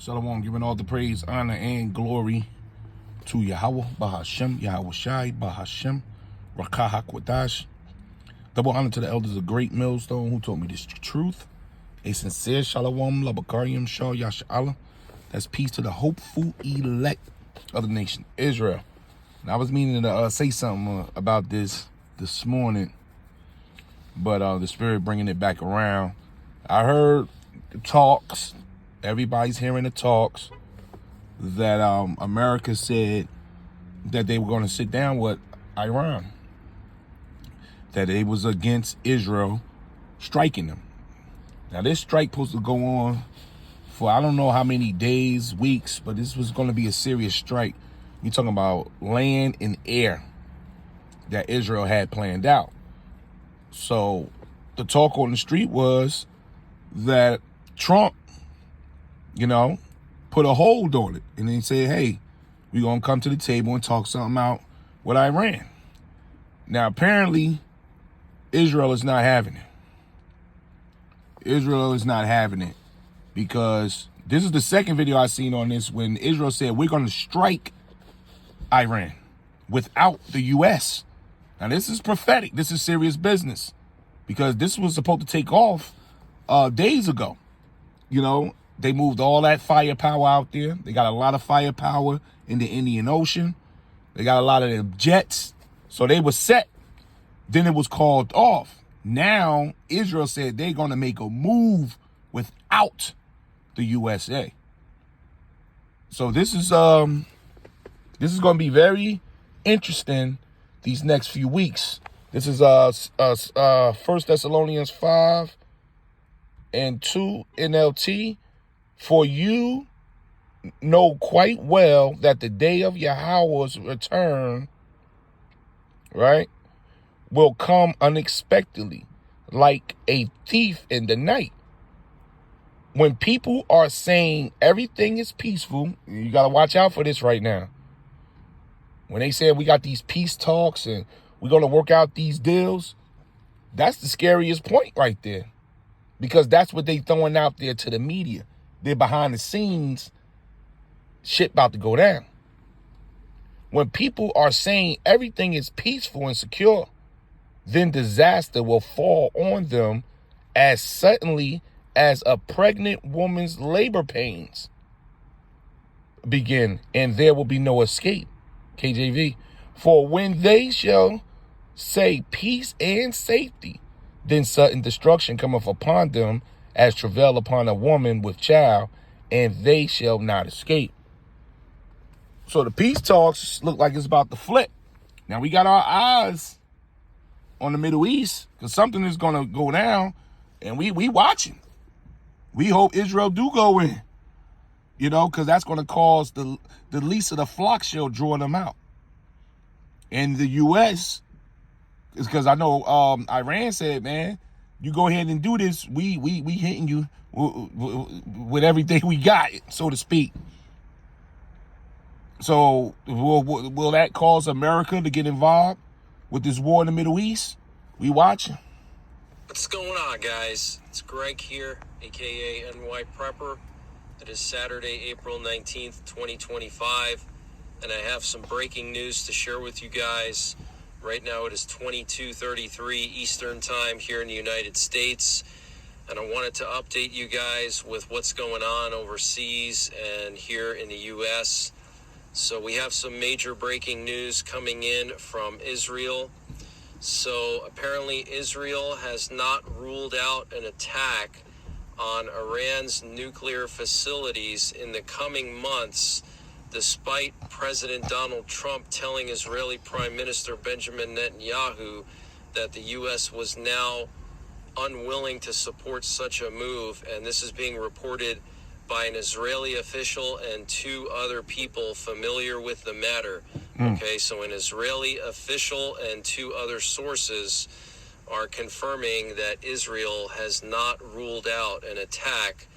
Shalom, giving all the praise, honor, and glory to Yahweh, Bahashem, Yahweh Shai, Bahashem, Rakah HaKodash. Double honor to the elders of Great Millstone who told me this truth. A sincere Shalom, Labakariam, Shah, Yasha'Allah. That's peace to the hopeful elect of the nation, Israel. And I was meaning to say something about this morning, but the Spirit bringing it back around. I heard the talks. Everybody's hearing the talks that America said that they were going to sit down with Iran, that it was against Israel striking them. Now, this strike supposed to go on for I don't know how many days, weeks, but this was going to be a serious strike. You're talking about land and air that Israel had planned out. So the talk on the street was that Trump, put a hold on it. And then said, hey, we're going to come to the table and talk something out with Iran. Now, apparently, Israel is not having it. Israel is not having it because this is the second video I've seen on this when Israel said, we're going to strike Iran without the U.S. Now, this is prophetic. This is serious business because this was supposed to take off days ago. They moved all that firepower out there. They got a lot of firepower in the Indian Ocean. They got a lot of them jets. So they were set. Then it was called off. Now, Israel said they're going to make a move without the USA. So this is going to be very interesting these next few weeks. This is 1 Thessalonians 5 and 2 NLT. For you know quite well that the day of Yahweh's return, right, will come unexpectedly, like a thief in the night. When people are saying everything is peaceful, you got to watch out for this right now. When they say we got these peace talks and we're going to work out these deals, that's the scariest point right there. Because that's what they throwing out there to the media. They're behind the scenes, shit about to go down. When people are saying everything is peaceful and secure, then disaster will fall on them as suddenly as a pregnant woman's labor pains begin, and there will be no escape. KJV. For when they shall say peace and safety, then sudden destruction cometh upon them as travail upon a woman with child, and they shall not escape. So the peace talks look like it's about to flip. Now we got our eyes on the Middle East because something is going to go down, and we watching. We hope Israel do go in, because that's going to cause the lease of the flock shall draw them out. And the U.S., is because I know Iran said, man, you go ahead and do this. We hitting you with everything we got, so to speak. So will that cause America to get involved with this war in the Middle East? We watching. What's going on, guys? It's Greg here, a.k.a. NY Prepper. It is Saturday, April 19th, 2025, and I have some breaking news to share with you guys. Right now it is 22:33 Eastern Time here in the United States, and I wanted to update you guys with what's going on overseas and here in the U.S. So we have some major breaking news coming in from Israel. So apparently Israel has not ruled out an attack on Iran's nuclear facilities in the coming months, despite President Donald Trump telling Israeli Prime Minister Benjamin Netanyahu that the U.S. was now unwilling to support such a move. And this is being reported by an Israeli official and two other people familiar with the matter. Okay, so an Israeli official and two other sources are confirming that Israel has not ruled out an attack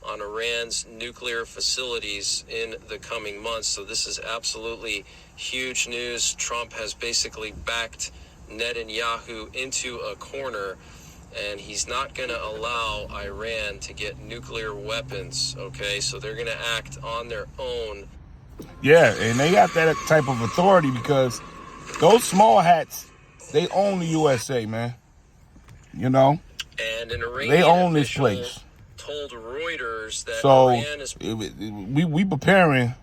on Iran's nuclear facilities in the coming months. So this is absolutely huge news. Trump has basically backed Netanyahu into a corner, and he's not going to allow Iran to get nuclear weapons, okay? So they're going to act on their own. Yeah, and they got that type of authority because those small hats, they own the USA, man. You know? And an Iranian They own this official place. told Reuters that So Iran is... we preparing,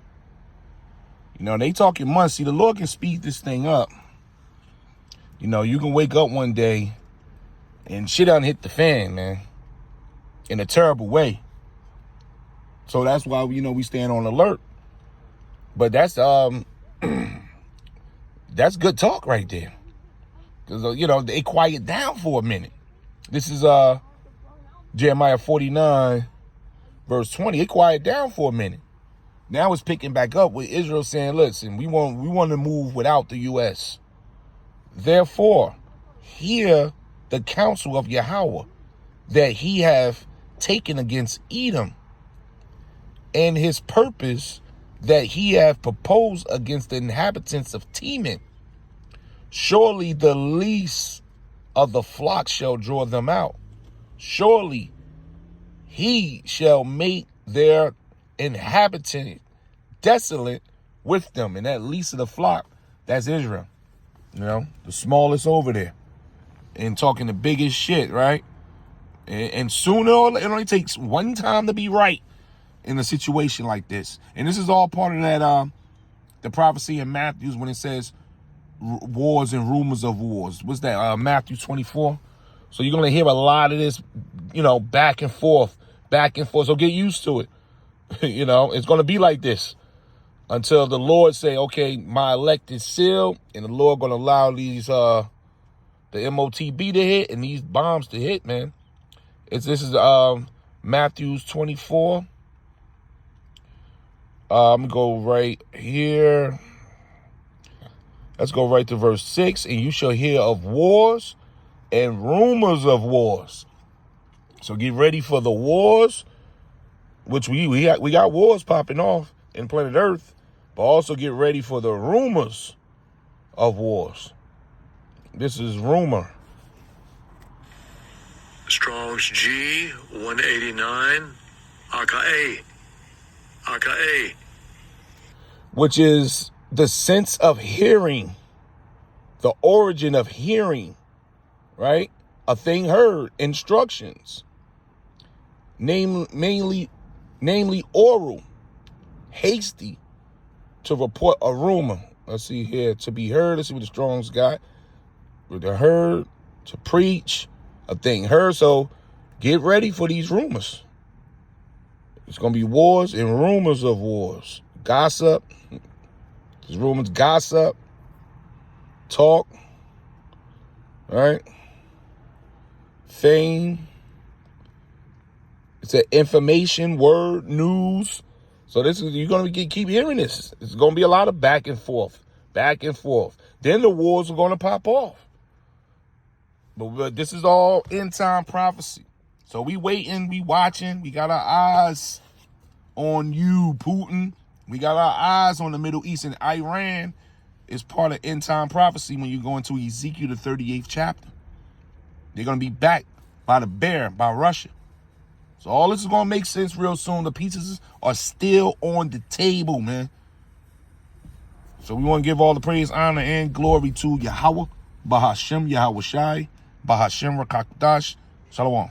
you know, they talking months. See, the Lord can speed this thing up. You know, you can wake up one day and shit done hit the fan, man, in a terrible way. So that's why, you know, we stand on alert. But that's that's good talk right there. Because, you know, they quiet down for a minute. This is Jeremiah 49, verse 20. It quiet down for a minute. Now it's picking back up with Israel saying, listen, we want to move without the U.S. Therefore, hear the counsel of Yahweh that he have taken against Edom, and his purpose that he have proposed against the inhabitants of Teman. Surely the lease of the flock shall draw them out. Surely he shall make their inhabitant desolate with them. And that lease of the flock, that's Israel. You know, the smallest over there. And talking the biggest shit, right? And sooner or later, it only takes one time to be right in a situation like this. And this is all part of that, the prophecy in Matthew when it says wars and rumors of wars. What's that? Matthew 24. So you're going to hear a lot of this, you know, back and forth. So get used to it. You know, it's going to be like this until the Lord say, okay, my elect is sealed, and the Lord going to allow these, the MOTB to hit and these bombs to hit, man. This is Matthew 24. I'm going to go right here. Let's go right to verse 6. And you shall hear of wars and rumors of wars. So get ready for the wars, which we got wars popping off in planet Earth, but also get ready for the rumors of wars. This is rumor. Strong's G 189 AKA, which is the sense of hearing, the origin of hearing, right? A thing heard, instructions, namely oral, hasty, to report a rumor. Let's see here, to be heard. Let's see what the Strong's got. With the heard, to preach, a thing heard. So get ready for these rumors. It's going to be wars and rumors of wars. Gossip. There's rumors, gossip, talk, right? Fame. It's an information, word, news. So this is, you're going to keep hearing this. It's going to be a lot of back and forth. Then the wars are going to pop off. But this is all end time prophecy. So we waiting, we watching. We got our eyes on you, Putin. We got our eyes on the Middle East, and Iran is part of end time prophecy when you go into Ezekiel, the 38th chapter. They're going to be backed by the bear, by Russia. So all this is going to make sense real soon. The pieces are still on the table, man. So we want to give all the praise, honor, and glory to Yahweh, Bahashem, Yahweh Shai, Bahashem Rakakdash. Shalom.